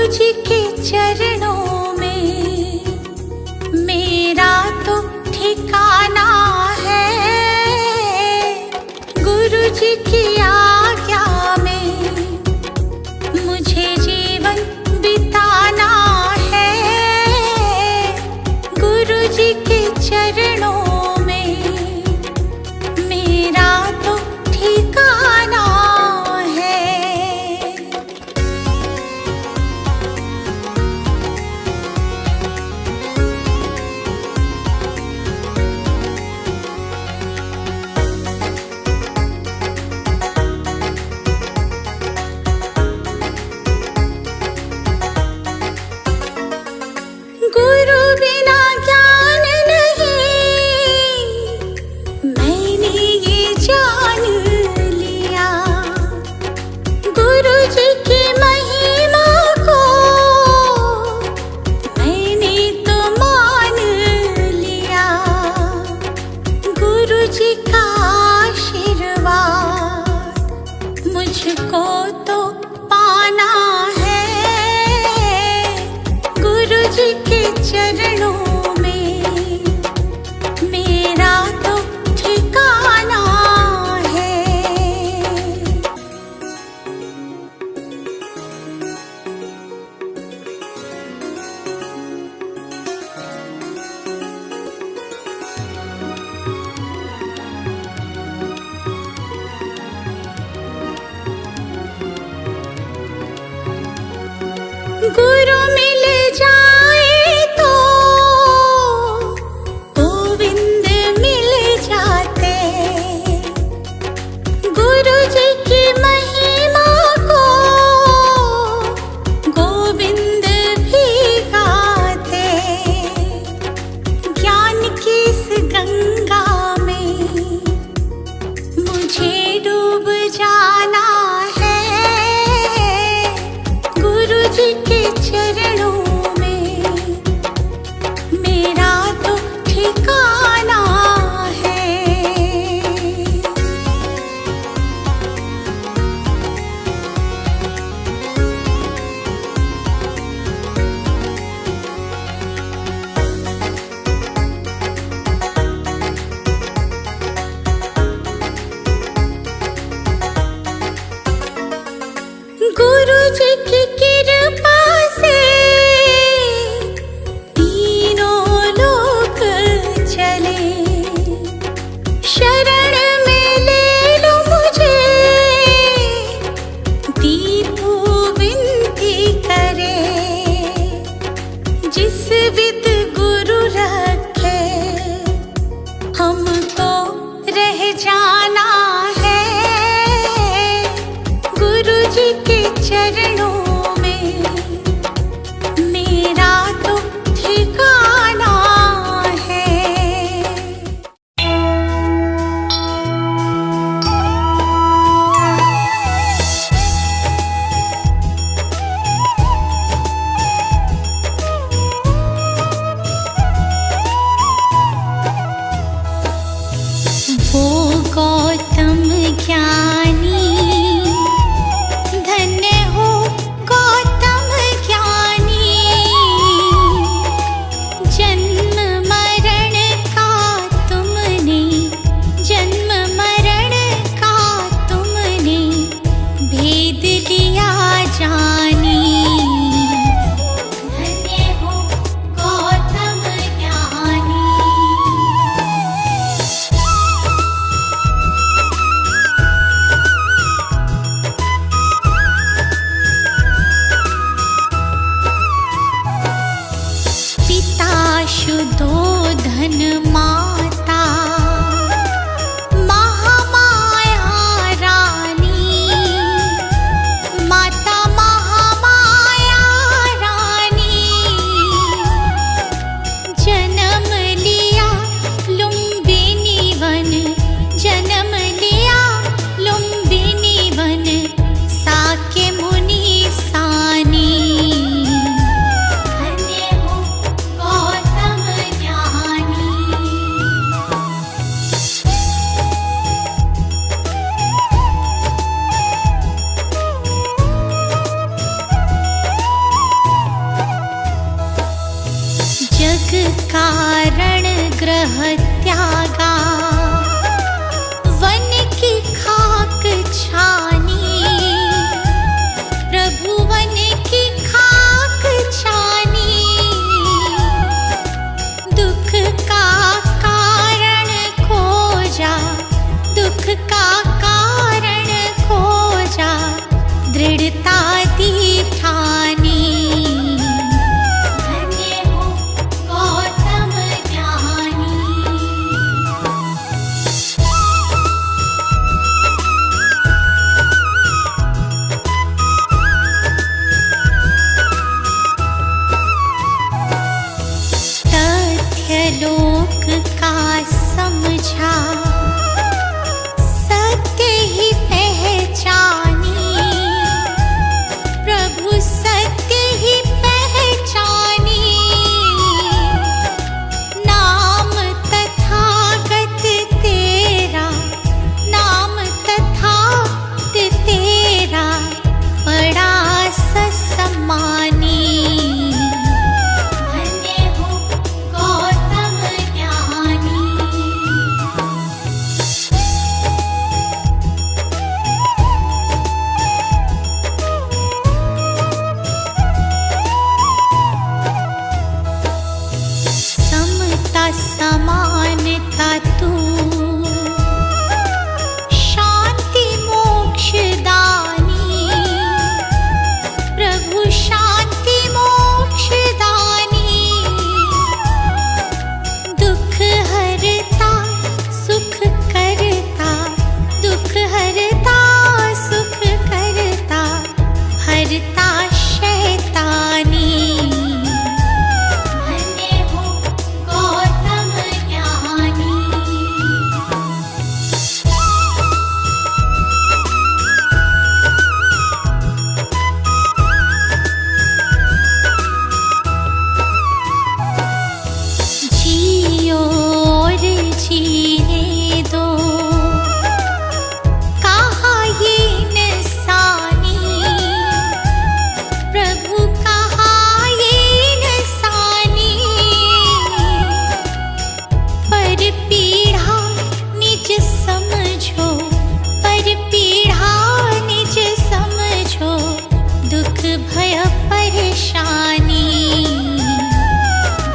जी के चरणों में मेरा तो ठिकाना है। गुरु जी की आज्ञा में मुझे जीवन बिताना है। गुरु जी के चरणों में मेरा तो ठिकाना है। गुरु बिना ज्ञान नहीं, मैंने ये जान लिया। गुरु जी की महिमा को मैंने तो मान लिया। गुरु जी का आशीर्वाद मुझको तो पाना है। गुरु जी के चरणों में मेरा तो ठिकाना है। गुरु मिल जाए तो गोविंद मिल जाते। गुरु जी की महिमा को गोविंद भी गाते। ज्ञान की इस गंगा में मुझे डूब जाना है। गुरु जी के चरणों में मेरा तो ठिकाना है। गुरु जी की कृपा से तीनों लोक चले। शरण में ले लो मुझे, दीपू विनती करे। जिस विद गुरु रखे हमको रह जाना है। गुरु जी के चरणों में मेरा तो ठिकाना है। वो गौतम ज्ञानी, धन्य हो गौतम ज्ञानी। जन्म मरण का तुमने, जन्म मरण का तुमने भेद लिया जानी। धन्य हो गौतम ज्ञानी। पिता शुद्धोधन माता महामाया रानी। माता महामाया रानी। जन्म लिया लुम्बिनी वन, जन्म लिया लुम्बिनी वन। साक्य मुनि सानी। धन्य हो गौतम ज्ञानी। कारण ग्रह त्यागा, वन की खाक छानी, प्रभु वन की खाक छानी। दुख का कारण खोजा, दुख का कारण खोजा, दृढ़ता दी ठानी। धन्य हो गौतम ज्ञानी। तथ्य लोक का समझा, सत्य ही पहचानी, प्रभु सत्य ही पहचानी। नाम तथागत तेरा, नाम तथागत तेरा, बड़ा ससम्मानी। धन्य हो गौतम ज्ञानी। समता समानता तू, शांति मोक्ष दानी, प्रभु शांति मोक्ष दानी। दुख हरता सुख करता, दुख हरता सुख करता, हरता शैतानी। धन्य हो गौतम ज्ञानी। जियो और जीने दो, कहा ये इंसानी, प्रभु कहा ये इंसानी। पर पीढ़ा निज समझो, पर पीढ़ा निज समझो, दुख भय परेशानी।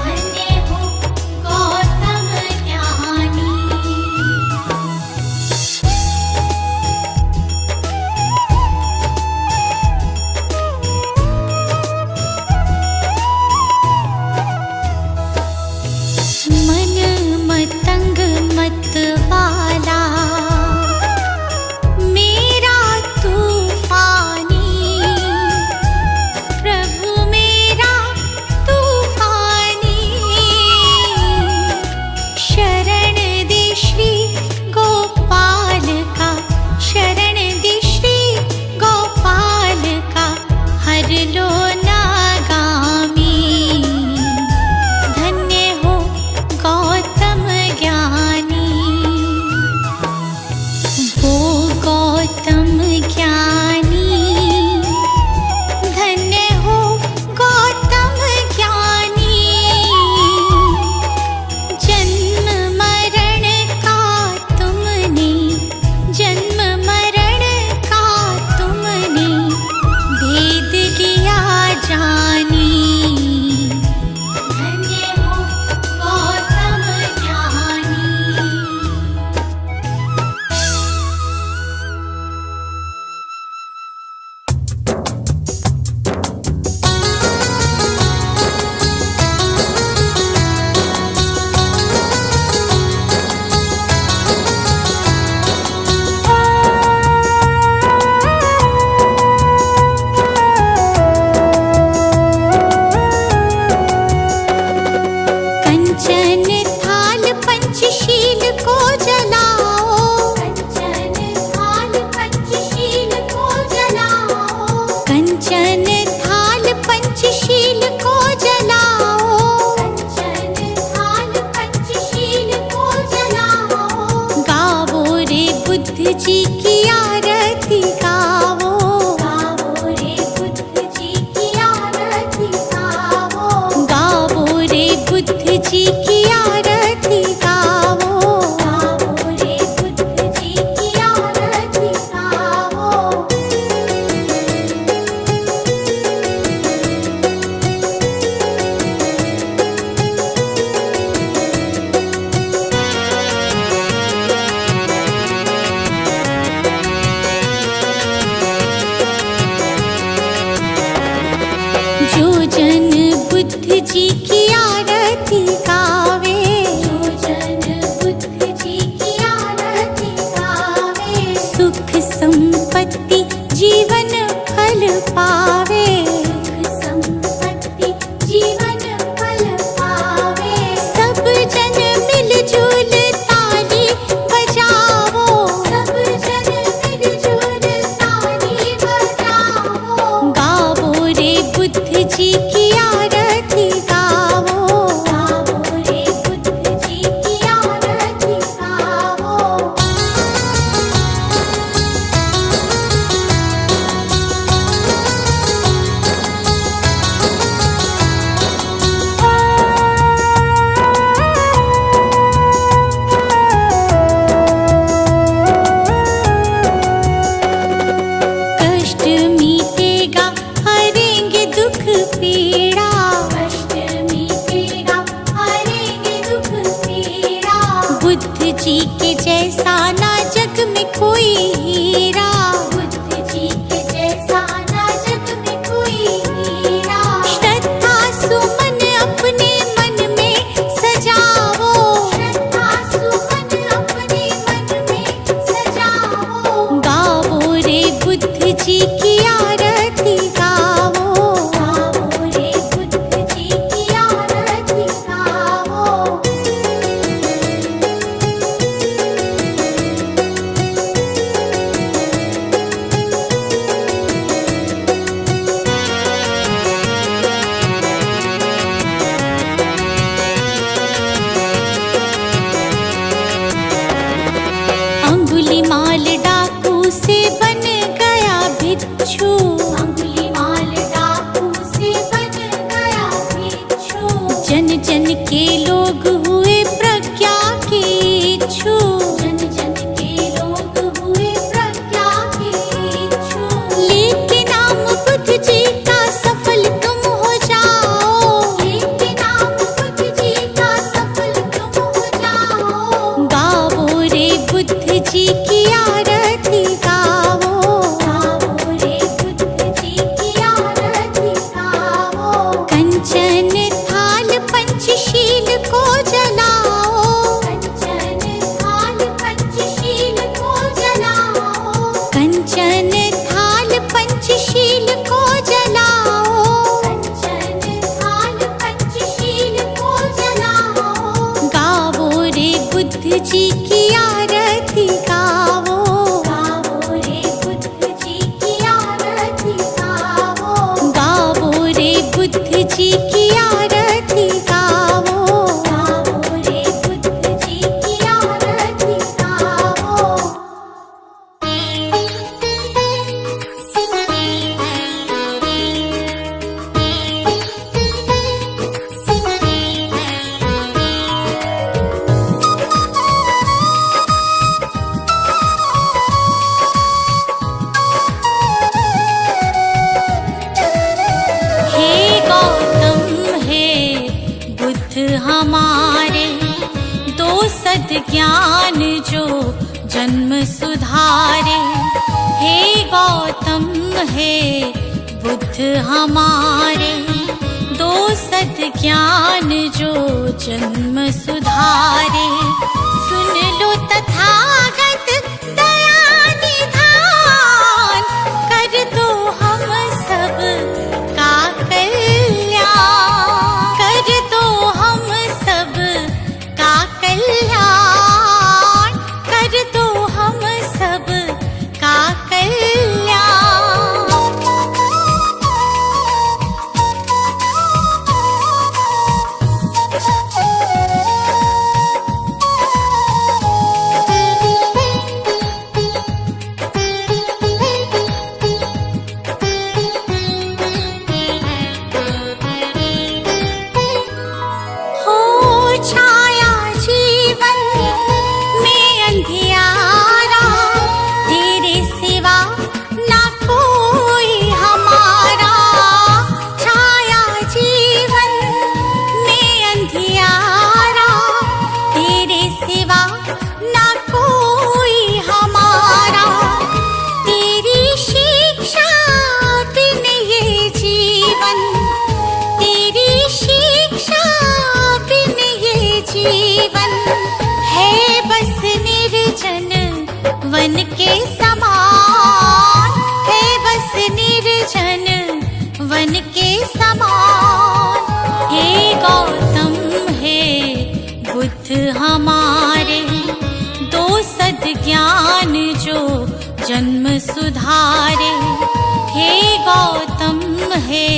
धन्य हो गौतम ज्ञानी। मन मतंग मत वाला, मेरा तूफानी, प्रभु मेरा जो जन बुद्ध जी की आरती गावे, जो जन बुद्ध जी की आरती गावे, सुख संपत्ति जीवन फल पावे, सुख संपत्ति जीवन फल पावे। सब जन मिलजुल ताली बजाओ, सब जन मिलजुल ताली बजाओ, गावो रे बुद्ध जी की आरती गावो, गावो रे बुद्ध जी की आरती गावो। कष्ट मीटेगा हरेंगे दुख पीड़ा, कष्ट मीटेगा हरेंगे दुख पीड़ा, बुद्ध जी के जैसा ना जग में कोई हीरा, बुद्ध जी के जैसा ना जग में कोई हीरा। श्रद्धा सुमन अपने मन में सजाओ, श्रद्धा सुमन अपने मन में सजाओ, गावो रे बुद्ध जी की आरती गावो, गावो रे बुद्ध जी की आरती गावो। अंगुलीमाल डाकू से बन गया भिक्षु, अंगुलीमाल डाकू से बन गया भिक्षु, जन जन के लोग हुए प्रज्ञा के इच्छु, जन जन के लोग हुए प्रज्ञा के इच्छु। लेके नाम बुद्ध जी का सफल तुम हो जाओ, लेके नाम बुद्ध जी का सफल तुम हो जाओ, गावो रे बुद्ध जी की आरती गावो, गावो रे बुद्ध जी की आरती गावो। कंचन थाल पंचशील को जलाओ, कंचन थाल पंचशील को जलाओ, कंचन थाल पंचशील को जलाओ, कंचन थाल पंचशील को जलाओ, गावो रे बुद्ध जी की आरती गावो, गावो रे बुद्ध जी की आरती गावो, गावो रे बुद्ध जी की आरती गावो, गावो रे बुद्ध जी की आरती गावो। हे गौतम हे बुद्ध हमारे, दो सद्ज्ञान जो जन्म सुधारे। हे गौतम हे बुद्ध हमारे, दो सद्ज्ञान जो जन्म सुधारे। सुन लो तथागत दया निधान, कर दो हम सब का कल्याण, कर दो हम सब का कल्याण, कर दो हम सब का कल्याण। जीवन है बस निर्जन वन के समान, है बस निर्जन वन के समान। हे गौतम हे बुद्ध हमारे, दो सद्ज्ञान जो जन्म सुधारे। हे गौतम हे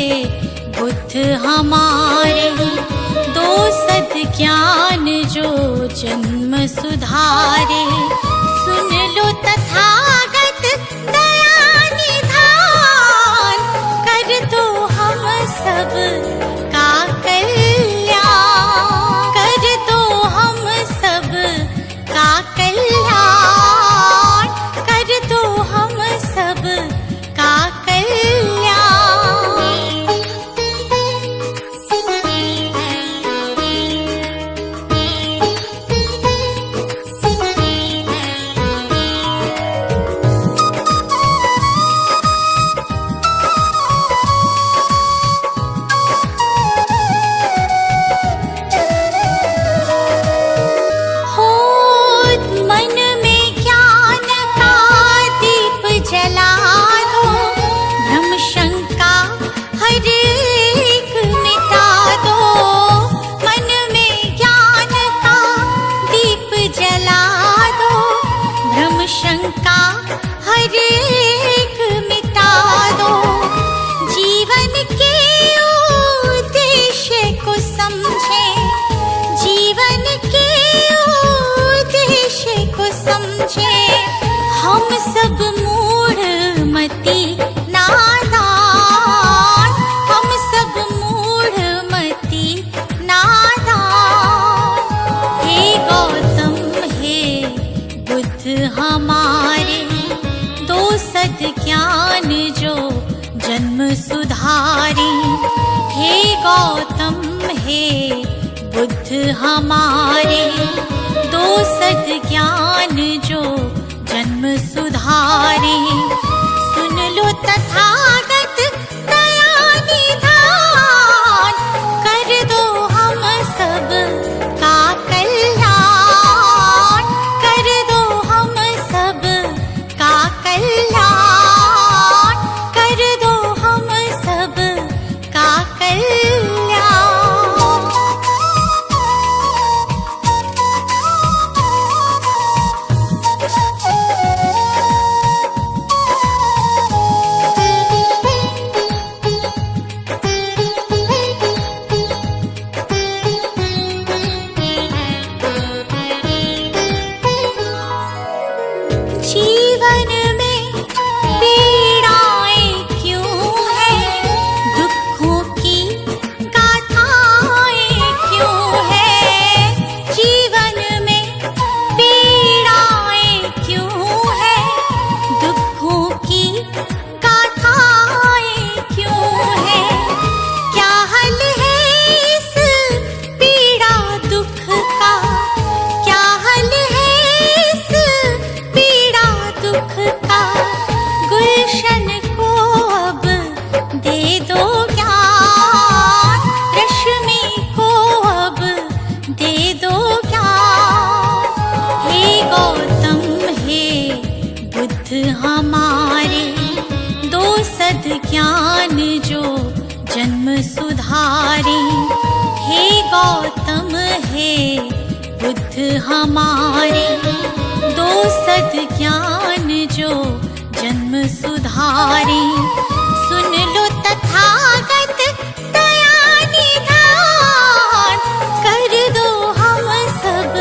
बुद्ध हमारे, दो सद्ज्ञान जो जन्म सुधारे। सुन लो तथागत दया निधान, कर दो हम सब का कल्याण, कर दो हम सब का कल्याण, कर दो हम सब का कल्याण। शंका हर एक मिटा दो, जीवन के उद्देश्य को समझे, जीवन के उद्देश्य को समझे। हम सब मूढ़ मति नादान, हम सब मूढ़ मति नादान। हे गौतम हे बुद्ध हमारे, दो सद्ज्ञान जो जन्म सुधारे। हे गौतम हे बुद्ध हमारे, दो सद्ज्ञान जो जन्म सुधारे। सुन लो तथागत दया निधान, कर दो हम सब का कल्याण, कर दो हम सब का कल्याण, कर दो हम सब का कल्याण। जीवन में पीड़ाएं क्यों हैं, दुखों की गाथाएं क्यों हैं। जीवन में पीड़ाएं क्यों हैं, दुखों की गाथाएं क्यों हैं। क्या हल है इस पीड़ा दुख का, क्या हल है इस पीड़ा दुख का। गुलशन को अब दे दो ज्ञान, रश्मि को अब दे दो ज्ञान। हे गौतम हे बुद्ध हमारे, दो सद्ज्ञान जो जन्म सुधारे। हे गौतम हे बुद्ध हमारे, दो सद्ज्ञान जो जन्म सुधारे। सुन लो तथागत दया निधान, कर दो हम सब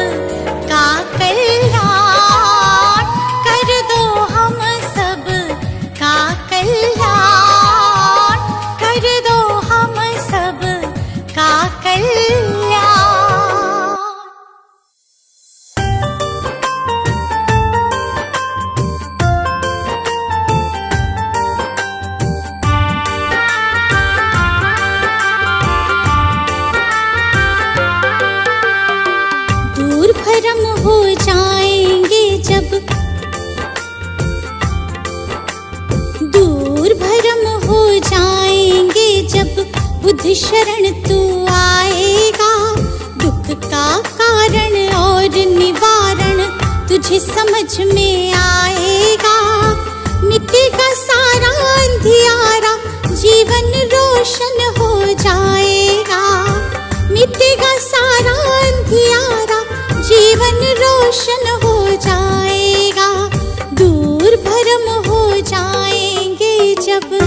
का कल्याण, कर दो हम सब का कल्याण, कर दो हम सब का कल्याण। भ्रम हो जाएंगे जब, दूर भ्रम हो जाएंगे जब बुद्ध शरण तू आएगा। दुख का इसका कारण और निवारण तुझे समझ में आएगा। मिटेगा सारा अंधियारा, जीवन रोशन हो जाएगा। मिटेगा सारा अंधियारा, जीवन रोशन हो जाएगा। दूर भरम हो जाएंगे जब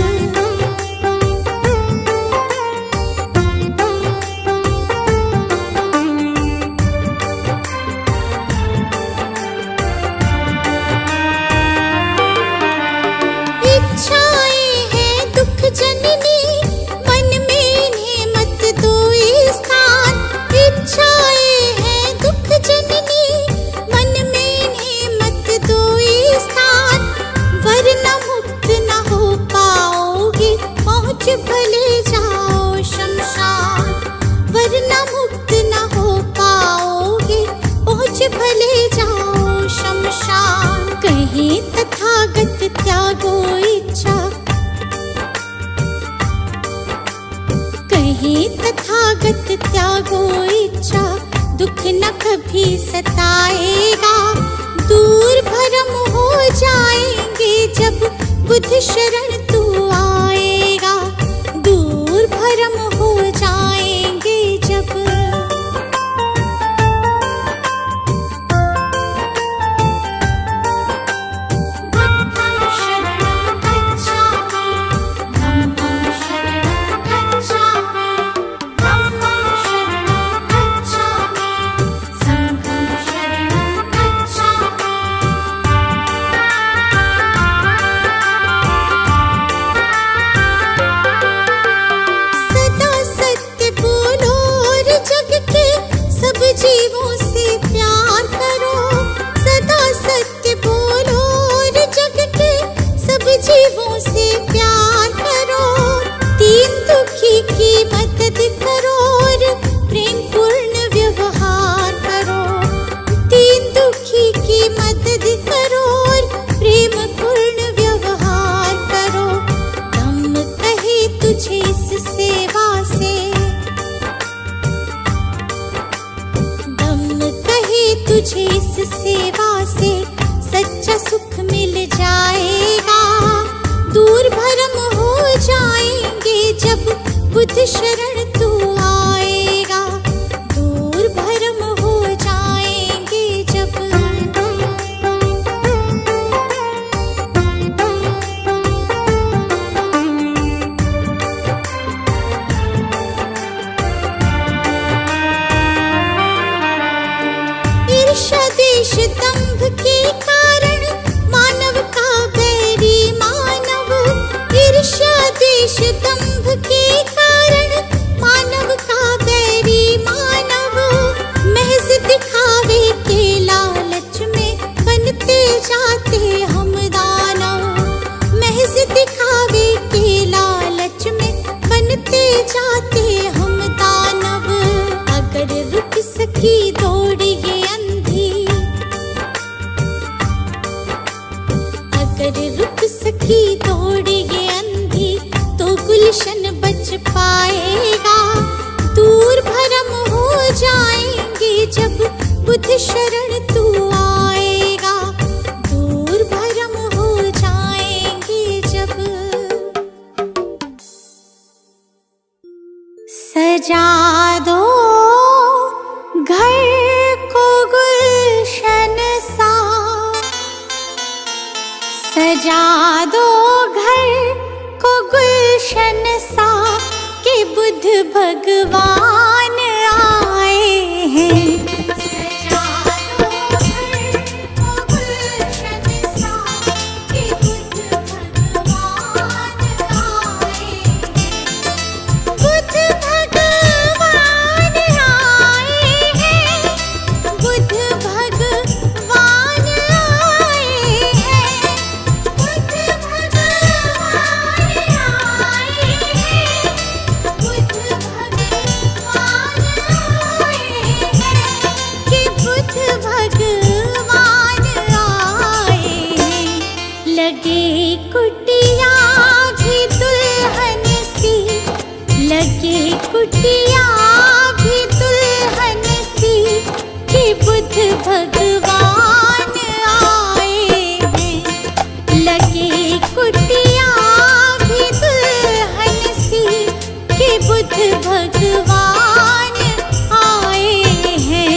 भले जाओ शमशान, वरना मुक्त न हो पाओगे। पहुँच भले जाओ शमशान। कहीं तथागत त्यागो इच्छा, कहीं तथागत त्यागो इच्छा, दुख न कभी सताएगा। दूर भरम हो जाएंगे जब बुद्ध शरण तू आएगा। दूर भरम हो जाएंगे जब बुद्धं शरणं गच्छामि, धम्मं शरणं गच्छामि, धम्मं शरणं गच्छामि, संघं शरणं गच्छामि। जीवों से प्यार करो, सदा सत्य बोलो और जग के सब जीवों से प्यार करो। दीन दुखी की मदद करो और प्रेम पूर्ण व्यवहार करो। दीन दुखी की मदद करो और प्रेम पूर्ण व्यवहार करो। दम कहे तुझे इस सेवा से, तुझे इस सेवा से सच्चा सुख मिल जाएगा। दूर भरम हो जाएंगे जब बुद्ध शरण तू आएगा। दूर भरम हो जाएंगे जब देश दंभ के कारण मानव का बैरी मानव। ईर्ष्या देश दंभ के कारण मानव का बैरी मानव। महज दिखावे के लालच में बनते जाते हम दानव। महज दिखावे के लालच में बनते जाते हम दानव। अगर रुक सकी दौड़ ये अगर रुक सकी दौड़ ये अंधी तो गुलशन बच पाएगा। दूर भरम हो जाएंगे जब बुद्ध शरण तू आएगा। दूर भरम हो जाएंगे जब सजा दो घर को गुलशन सा, सजा दो घर को गुलशन सा कि बुद्ध भगवान आए हैं। सजा दो घर को गुलशन सा कि बुद्ध भगवान आए हैं। बुद्ध भगवान आए हैं। बुद्ध भगवान आए हैं। कुटिया भी दुल्हन सी बुद्ध भगवान आए हैं। लगे कुटिया भी दुल्हन सी कि बुद्ध भगवान आए हैं।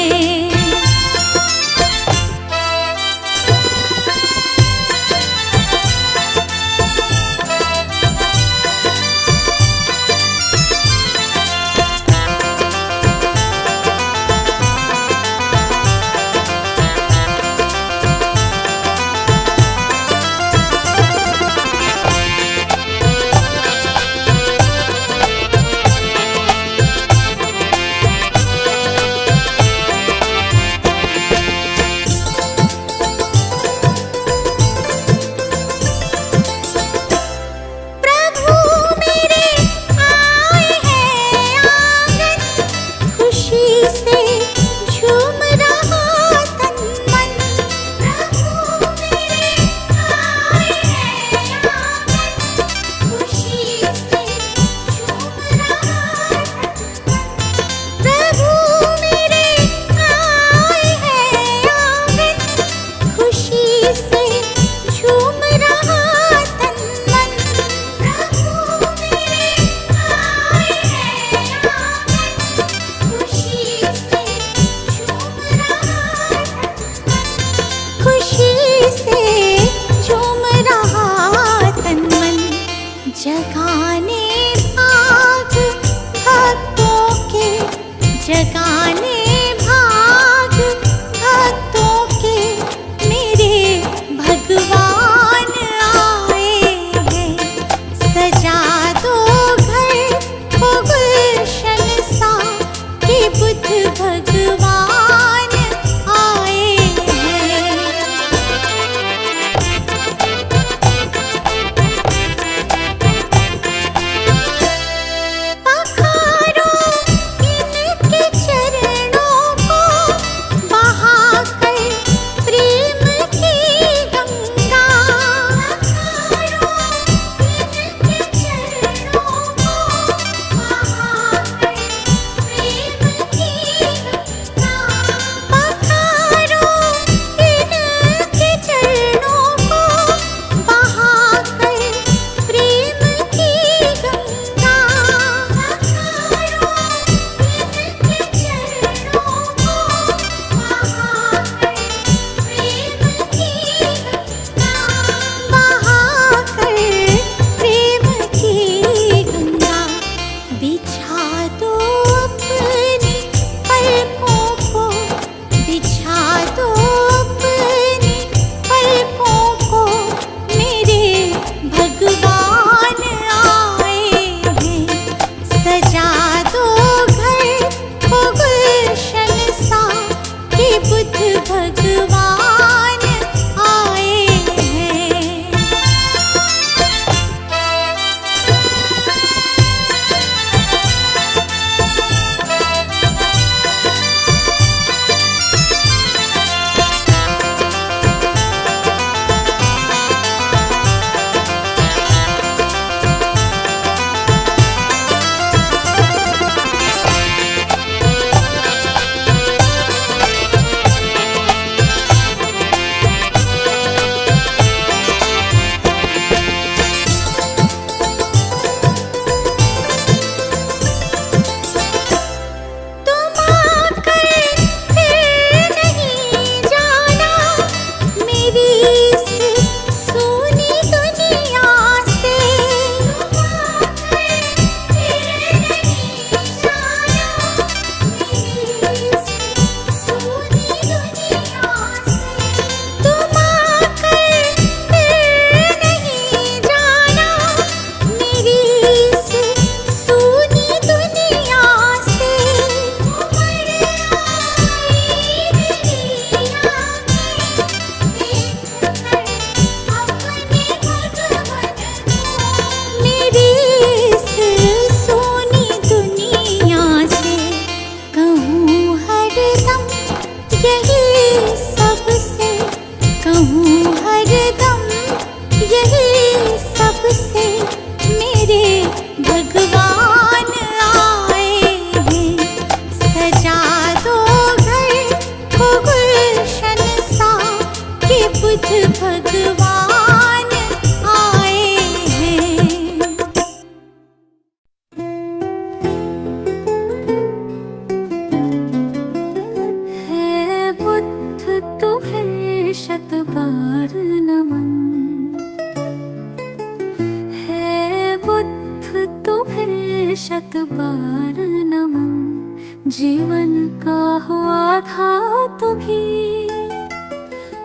शत बार नमन। जीवन का हो आधार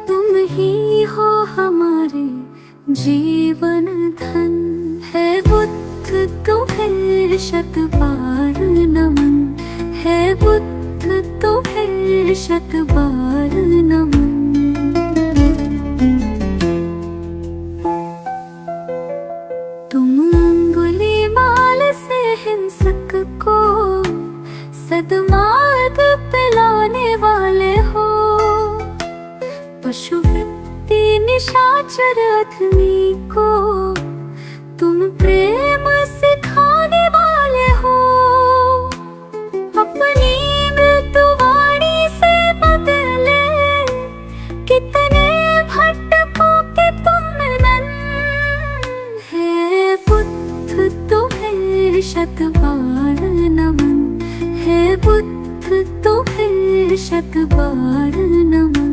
तुम ही हो हमारे जीवन धन। है बुद्ध तुम्हें शत बार नमन। है बुद्ध तुम्हें शत बार नमन। तुम अंगुलीमाल से हिंसक को सद्मार्ग पे लाने वाले हो। पशुवृत्ति निशाचर अधमी को तुम प्रेम सिखाने वाले हो। अपनी मृत्युवाणी से बदले कितने भटकों के तुम नन। है बुद्ध तुम्हें शत बार नमन। है बुद्ध तुम्हें शत बार नमन।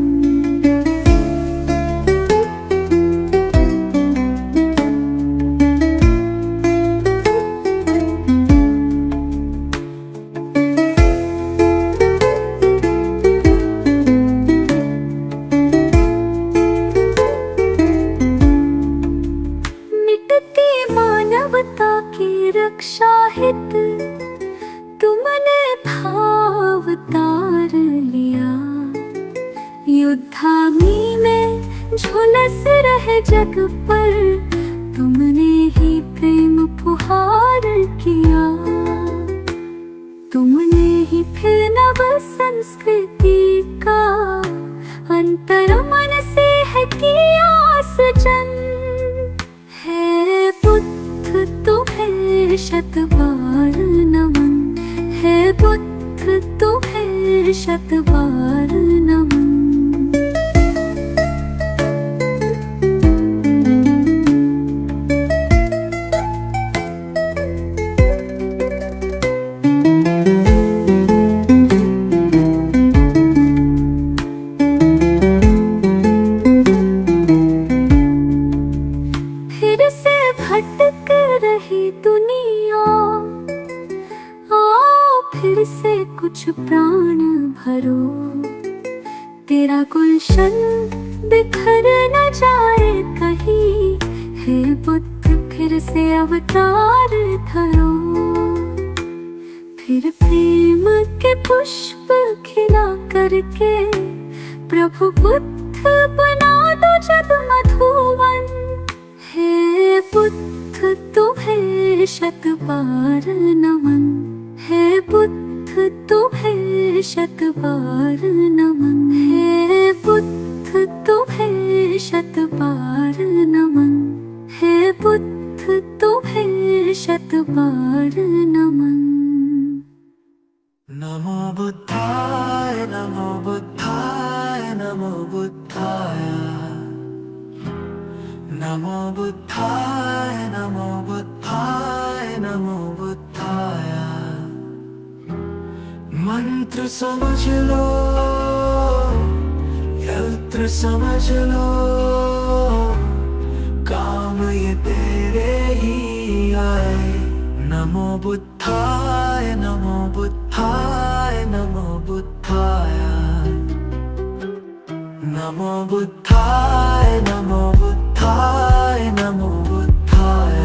मानवता की रक्षा हित तुमने भावतार लिया। युद्धाग्नि में झुलस रहे जग पर तुमने ही प्रेम फुहार किया। तुमने ही फिर नव संस्कृति का अंतर मन से है किया सृजन। है बुद्ध तुम्हें शत बार नमन। है बुद्ध तुम्हें शत बार नमन। फिर से भटक रही दुनिया आओ फिर से कुछ प्राण भरो। तेरा गुलशन बिखर न जाए कहीं। हे बुद्ध फिर से अवतार धरो। फिर प्रेम के पुष्प खिला करके प्रभु बुद्ध बना दो जग मधुवन। हे बुद्ध तुम्हें शत बार नमन। है बुद्ध तुम्हें शत बार नमन। है बुद्ध तुम्हें शत बार नमन। है बुद्ध तुम्हें शत बार नमन। नमो बुद्धाय नमो बुद्धाय नमो बुद्धाय। नमो बुद्धाय नमो बुद्धाय नमो बुद्धाय। मंत्र समझ लो यंत्र समझ लो काम ये तेरे ही आए। नमो बुद्धाय नमो बुद्धाय नमो बुद्धाय। नमो बुद्धाय नमो बुद्धाय नमो बुद्धाय।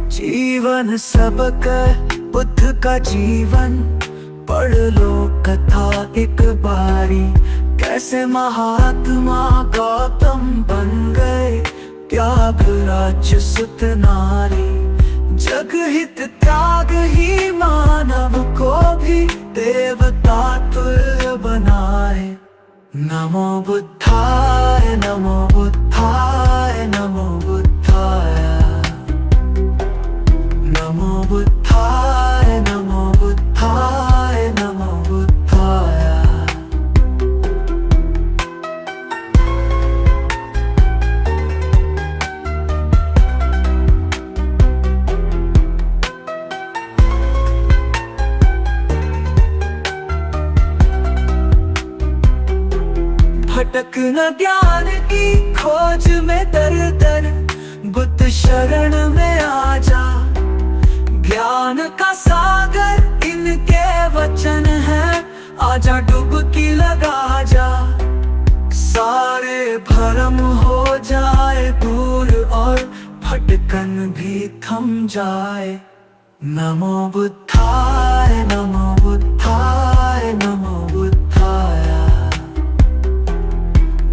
जीवन सबका बुद्ध का जीवन पढ़ लो कथा एक बारी। कैसे महात्मा गौतम बन गए त्याग राज्य सुत नारी। जग हित त्याग ही मानव को भी देवता तुल्य बनाए। नमो बुद्धाय नमो बुद्धाय नमो बुद्धाय। नमो बुद्धाय नमो बुद्धाय नमो बुद्धाय। भटक न ज्ञान की खोज में दर दर बुद्ध शरण में आ जा। ज्ञान का सागर इनके वचन है। आजा डुबकी लगा जा, सारे भरम हो जाए दूर और भटकन भी थम जाए। नमो बुद्धाय, नमो बुद्धाय, नमो बुद्धाय,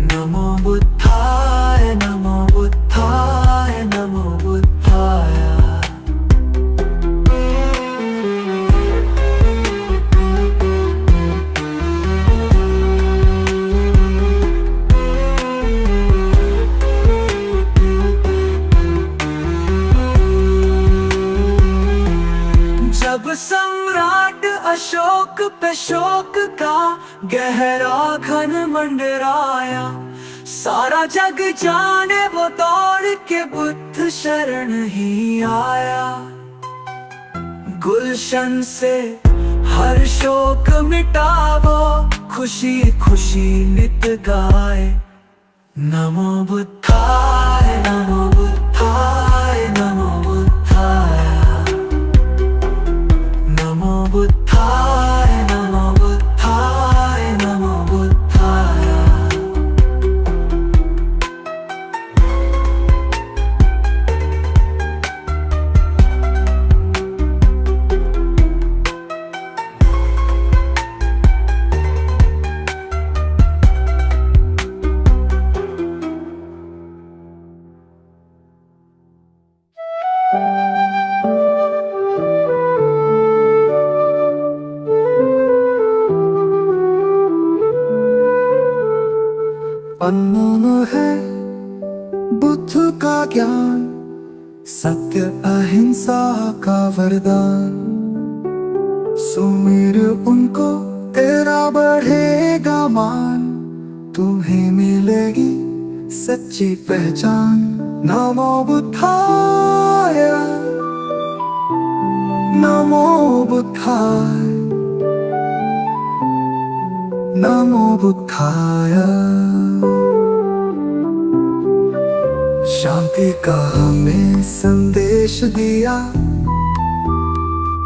नमो बुद्धाय, नमो बुद्धाय, नमो बुद्धाय। जब सम्राट अशोक पे शोक का गहरा घन मंडराया, सारा जग जाने वो दौड़ के बुद्ध शरण ही आया। गुलशन से हर शोक मिटावो, खुशी खुशी नित गाए। नमो बुद्धाय, नमो बुद्धाय, नमो बुद्धाय, नमो बुद्धाय, नमो बुद्धाय, नमो बुद्धाय। अनमोल है बुद्ध का ज्ञान, सत्य अहिंसा का वरदान। सुमिर उनको तेरा बढ़ेगा मान, तुम्हें मिलेगी सच्ची पहचान। नमो बुद्धाय, नमो बुद्धाय, नमो बुद्धाय। शांति का हमें संदेश दिया,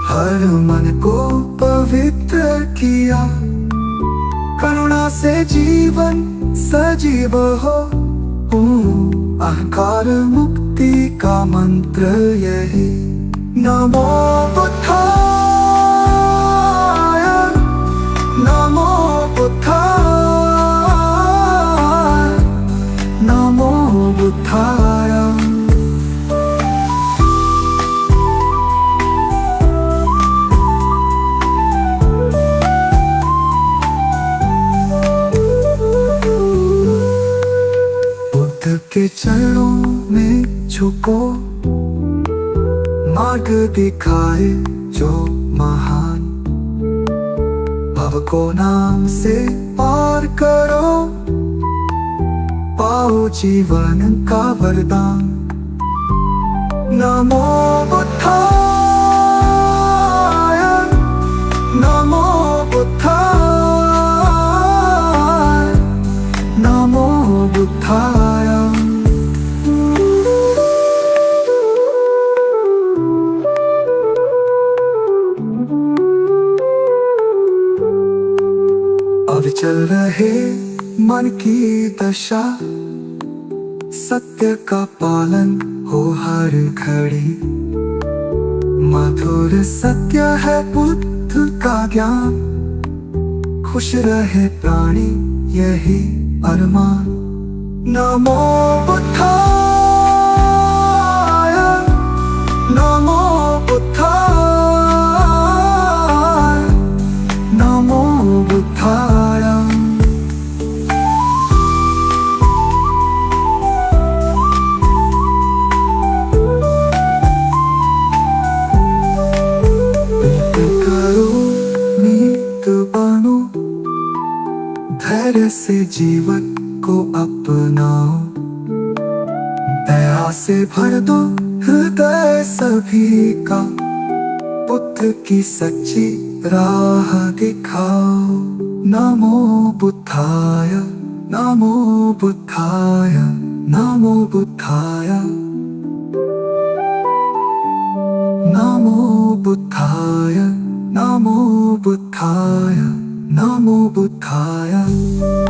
हर मन को पवित्र किया। करुणा से जीवन सजीव हो, अहंकार मुक्ति का मंत्र यही। नमो बुद्धाय, नमो बुद्धाय, नमो बुद्धाय। बुद्ध के चरणों में झुको, मार्ग दिखाए जो महान। भव को नाम से पार करो, पाओ जीवन का वरदान। नमो बुद्धाय, नमो बुद्धाय, नमो बुद्धाय। अविचल रहे मन की दशा, सत्य का पालन हो हर घड़ी। मधुर सत्य है बुद्ध का ज्ञान, खुश रहे प्राणी यही अरमान। नमो बुद्धाय, नमो बुद्धाय, नमो बुद्धाय। धैर्य से जीवन को अपनाओ, दया से भर दो हृदय सभी का। बुद्ध की सच्ची राह दिखाओ। नमो बुद्धाय, नमो बुद्धाय, नमो बुद्धाय, नमो बुद्धाय नमो बुद्धाय नमो बुद्धाय।